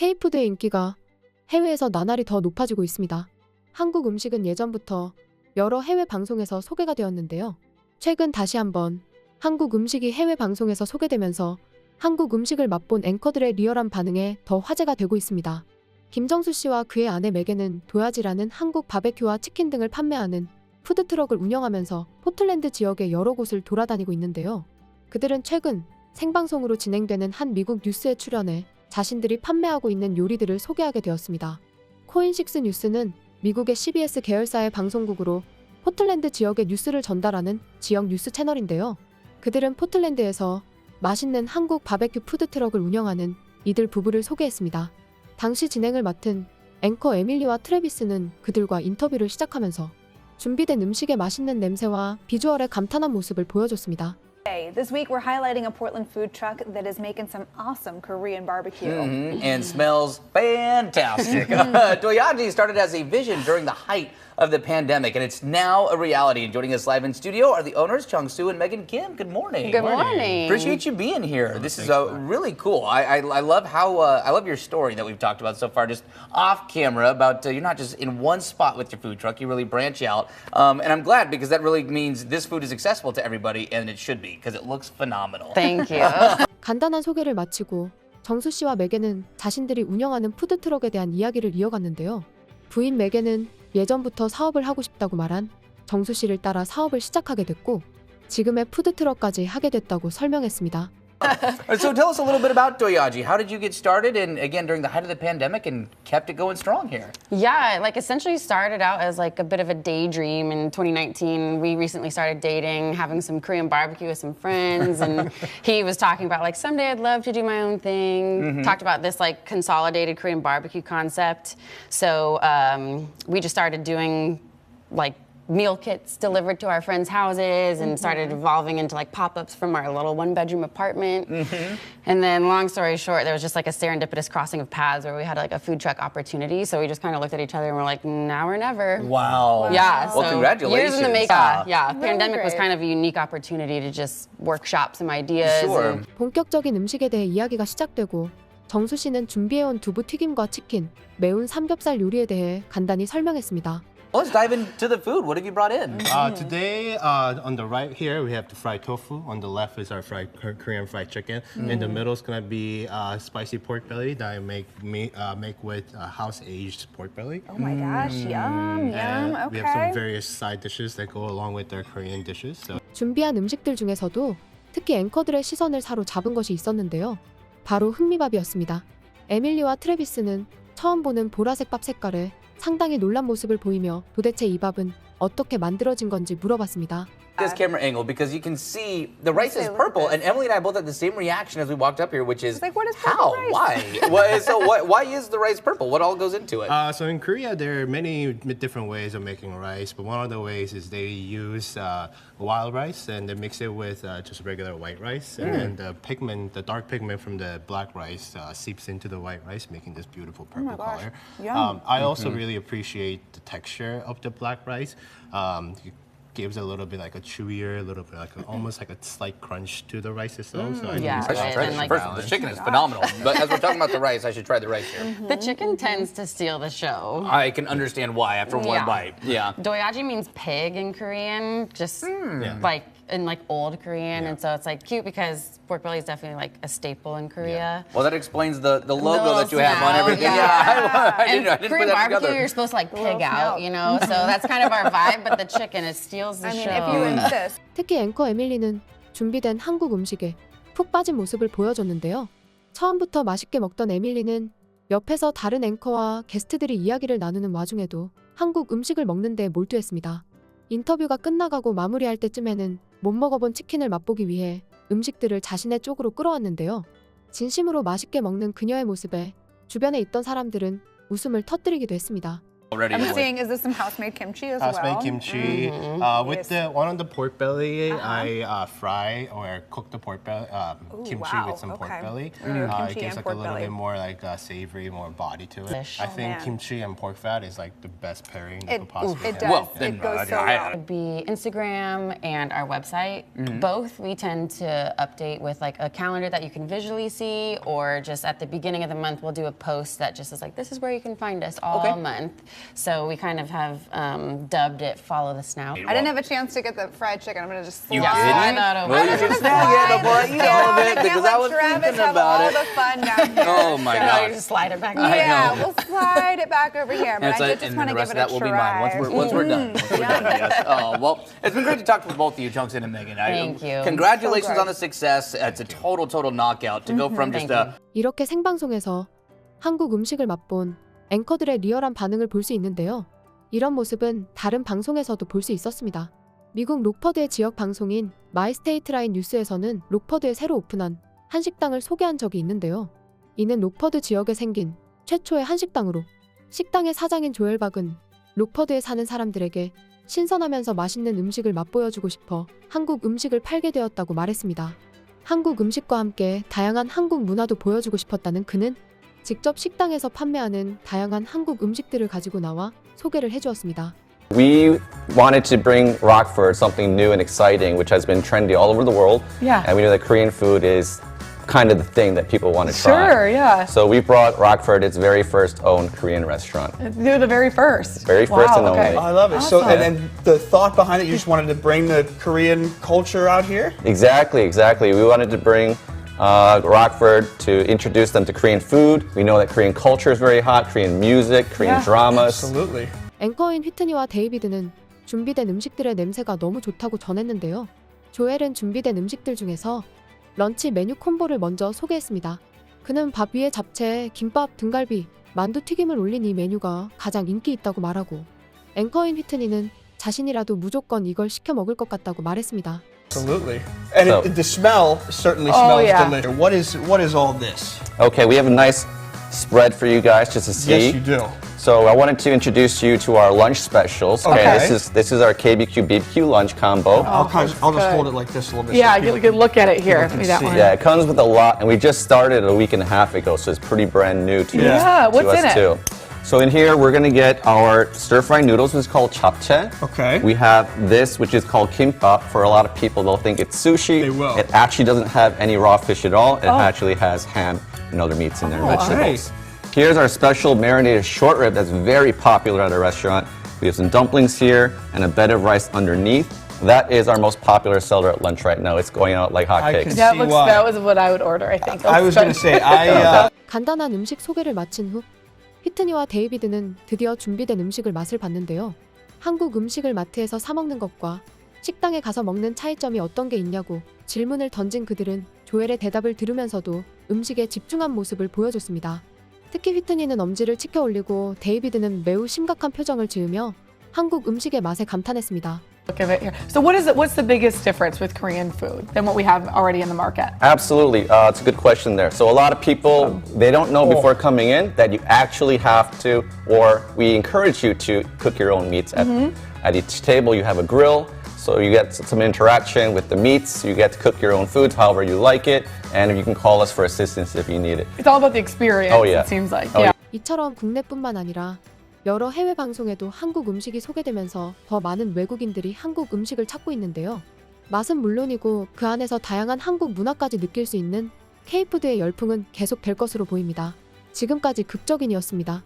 K푸드의 인기가 해외에서 나날이 더 높아지고 있습니다. 한국 음식은 예전부터 여러 해외 방송에서 소개가 되었는데요. 최근 다시 한번 한국 음식이 해외 방송에서 소개되면서 한국 음식을 맛본 앵커들의 리얼한 반응에 더 화제가 되고 있습니다. 김정수 씨와 그의 아내 맥에는 도야지라는 한국 바베큐와 치킨 등을 판매하는 푸드트럭을 운영하면서 포틀랜드 지역의 여러 곳을 돌아다니고 있는데요. 그들은 최근 생방송으로 진행되는 한 미국 뉴스에 출연해 자신들이 판매하고 있는 요리들을 소개하게 되었습니다. 코인6 뉴스는 미국의 CBS 계열사의 방송국으로 포틀랜드 지역의 뉴스를 전달하는 지역 뉴스 채널인데요. 그들은 포틀랜드에서 맛있는 한국 바베큐 푸드트럭을 운영하는 이들 부부를 소개했습니다. 당시 진행을 맡은 앵커 에밀리와 트래비스는 그들과 인터뷰를 시작하면서 준비된 음식의 맛있는 냄새와 비주얼에 감탄한 모습을 보여줬습니다. This week we're highlighting a Portland food truck that is making some awesome Korean barbecue. And smells fantastic. Doyaji started as a vision during the height of the pandemic, and it's now a reality. And joining us live in studio are the owners, Chung-Soo and Megan Kim. Good morning. Good morning. Appreciate you being here. This is really cool. I love how I love your story that we've talked about so far, just off camera, about you're not just in one spot with your food truck. You really branch out, and I'm glad because that really means this food is accessible to everybody, and it should be because it looks phenomenal. Thank you. 간단한 소개를 마치고 정수 씨와 맥에는 자신들이 운영하는 푸드트럭에 대한 이야기를 이어갔는데요. 부인 맥에는 예전부터 사업을 하고 싶다고 말한 정수 씨를 따라 사업을 시작하게 됐고 지금의 푸드트럭까지 하게 됐다고 설명했습니다. So tell us a little bit about Doyaji. How did you get started? And again, during the height of the pandemic, and kept it going strong here. Yeah, essentially started out as a bit of a daydream in 2019. We recently started dating, having some Korean barbecue with some friends, and he was talking about someday I'd love to do my own thing. Talked about this consolidated Korean barbecue concept. So we just started doing meal kits delivered to our friends' houses and started evolving into pop-ups from our little one-bedroom apartment. And then long story short, there was just a serendipitous crossing of paths where we had a food truck opportunity. So we just kind of looked at each other and we're like, now or never. Wow. Yeah. Well, so congratulations. Years in the making. Yeah. Really Pandemic was great. kind of a unique opportunity to just workshop some ideas. Sure. 본격적인 음식에 대해 이야기가 시작되고 정수 씨는 준비해온 두부 튀김과 치킨, 매운 삼겹살 요리에 대해 간단히 설명했습니다. Let's dive into the food. What have you brought in? Today, on the right here, we have the fried tofu. On the left is our Korean fried chicken. In the middle is gonna be spicy pork belly that I make with house-aged pork belly. Oh my gosh, yum, And yum. we have some Okay. various side dishes that go along with their Korean dishes. So. 준비한 음식들 중에서도 특히 앵커들의 시선을 사로잡은 것이 있었는데요. 바로 흑미밥이었습니다. 에밀리와 트래비스는 처음 보는 보라색 밥 색깔에 상당히 놀란 모습을 보이며 도대체 이 밥은 어떻게 만들어진 건지 물어봤습니다. This camera angle because you can see the rice is purple, and Emily and I both had the same reaction as we walked up here, which is what is how? purple rice? Why? Why is the rice purple? What all goes into it? So in Korea, there are many different ways of making rice, but one of the ways is they use wild rice and they mix it with just regular white rice, and then the dark pigment from the black rice seeps into the white rice, making this beautiful purple color. Yum. I also really appreciate the texture of the black rice. It gives a little bit a chewier, a little bit almost a slight crunch to the rice itself. So I think Yeah, it's I should right. try And this. like- First, the chicken is phenomenal. But as we're talking about the rice, I should try the rice here. The chicken tends to steal the show. I can understand why after one Yeah. bite. Yeah. Doyaji means pig in Korean, just in old Korean, and so it's cute because pork belly is definitely a staple in Korea. Well, that explains the logo little that you have on snout, everything. yeah. I didn't put Korean that barbecue, together. you're supposed to pig snout. out, so that's kind of our vibe. But the chicken, it steals the I mean, show. if you insist. 특히 앵커 에밀리는 준비된 한국 음식에 푹 빠진 모습을 보여줬는데요. 처음부터 맛있게 먹던 에밀리는 옆에서 다른 앵커와 게스트들이 이야기를 나누는 와중에도 한국 음식을 먹는 데 몰두했습니다. 인터뷰가 끝나가고 마무리할 때쯤에는 못 먹어본 치킨을 맛보기 위해 음식들을 자신의 쪽으로 끌어왔는데요. 진심으로 맛있게 먹는 그녀의 모습에 주변에 있던 사람들은 웃음을 터뜨리기도 했습니다. Already I'm annoyed. seeing, is this some house-made kimchi as well? House-made kimchi. With the one on the pork belly, I fry or cook the pork belly kimchi wow. with some pork Okay. belly. We're gonna do It kimchi gives and like a pork little belly. bit more like savory, more body to it. Fish. I Oh, think man. kimchi and pork fat is like the best pairing you It, could possibly it have. does. Well, then, it goes so I- well. Would be Instagram and our website. Both we tend to update with like a calendar that you can visually see, or just at the beginning of the month we'll do a post that just is like, this is where you can find us all month. So we kind of have dubbed it "Follow the Snout." I didn't have a chance to get the fried chicken. I'm gonna just slide. You Slide didn't? that over. Well, you should snag it before I eat all of it because I was Travis thinking have about all it. the fun down here. Oh my No, you gosh. just slide it back. I Yeah, know. we'll slide it back over here. But And I so- did just and want then to the give rest it of a that will be mine try. once we're done. Once we're done, yes. Oh, well, it's been great to talk with both of you, Jungsun and Megan. Thank you. Congratulations So on the success. It's a total knockout to go from just Thank a 이렇게 생방송에서 한국 음식을 맛본 앵커들의 리얼한 반응을 볼 수 있는데요. 이런 모습은 다른 방송에서도 볼 수 있었습니다. 미국 록퍼드의 지역 방송인 마이스테이트라인 뉴스에서는 록퍼드에 새로 오픈한 한식당을 소개한 적이 있는데요. 이는 록퍼드 지역에 생긴 최초의 한식당으로 식당의 사장인 조엘 박은 록퍼드에 사는 사람들에게 신선하면서 맛있는 음식을 맛보여주고 싶어 한국 음식을 팔게 되었다고 말했습니다. 한국 음식과 함께 다양한 한국 문화도 보여주고 싶었다는 그는 직접 식당에서 판매하는 다양한 한국 음식들을 가지고 나와 소개를 해주었습니다. We wanted to bring Rockford something new and exciting, which has been trendy all over the world. Yeah. And we know that Korean food is kind of the thing that people want to try. Sure, yeah. So we brought Rockford its very first own Korean restaurant. They're the very first. Very first and okay. only. I love it. So, Awesome. and the thought behind it, you just wanted to bring the Korean culture out here? Exactly. We wanted to bring Rockford to introduce them to Korean food. We know that Korean culture is very hot, Korean music, Korean Yeah. dramas. Absolutely. 앵커인 휘트니와 데이비드는 준비된 음식들의 냄새가 너무 좋다고 전했는데요. 조엘은 준비된 음식들 중에서 런치 메뉴 콤보를 먼저 소개했습니다. 그는 밥 위에 잡채, 김밥, 등갈비, 만두 튀김을 올린 이 메뉴가 가장 인기 있다고 말하고, 앵커인 휘트니는 자신이라도 무조건 이걸 시켜 먹을 것 같다고 말했습니다. Absolutely. And So- the smell certainly Oh, smells yeah. delicious. What is all this? Okay, we have a nice spread for you guys just to see. Yes, you do. So I wanted to introduce you to our lunch specials. Okay. This is our KBQ BBQ lunch combo. I'll just good. hold it like this a little bit. Yeah, so get a people good look at it here. can Give me that see. one. Yeah, it comes with a lot, and we just started a week and a half ago, so it's pretty brand new to, Yeah, to what's us in it? too. So in here, we're gonna get our stir-fried noodles, which is called japchae. Okay. We have this, which is called kimbap. For a lot of people, they'll think it's sushi. They will. It actually doesn't have any raw fish at all. It Oh. actually has ham and other meats in there, Oh, vegetables. Here's our special marinated short rib that's very popular at our restaurant. We have some dumplings here and a bed of rice underneath. That is our most popular seller at lunch right now. It's going out like I hotcakes. can- That See why. was what I would order, I think. I was going to say, 간단한 음식 소개를 마친 후 휘트니와 데이비드는 드디어 준비된 음식을 맛을 봤는데요. 한국 음식을 마트에서 사 먹는 것과 식당에 가서 먹는 차이점이 어떤 게 있냐고 질문을 던진 그들은 조엘의 대답을 들으면서도 음식에 집중한 모습을 보여줬습니다. 특히 휘트니는 엄지를 치켜 올리고 데이비드는 매우 심각한 표정을 지으며 한국 음식의 맛에 감탄했습니다. Look at it here. So what's the biggest difference with Korean food than what we have already in the market? Absolutely. It's a good question there. So a lot of people, they don't know before coming in that you actually have to, or we encourage you to cook your own meats. At each table, you have a grill. So you get some interaction with the meats. You get to cook your own foods however you like it. And you can call us for assistance if you need it. It's all about the experience, Oh, yeah. it seems like. Oh, Yeah. 이처럼 국내뿐만 아니라 여러 해외 방송에도 한국 음식이 소개되면서 더 많은 외국인들이 한국 음식을 찾고 있는데요. 맛은 물론이고 그 안에서 다양한 한국 문화까지 느낄 수 있는 K-푸드의 열풍은 계속될 것으로 보입니다. 지금까지 극적인이었습니다.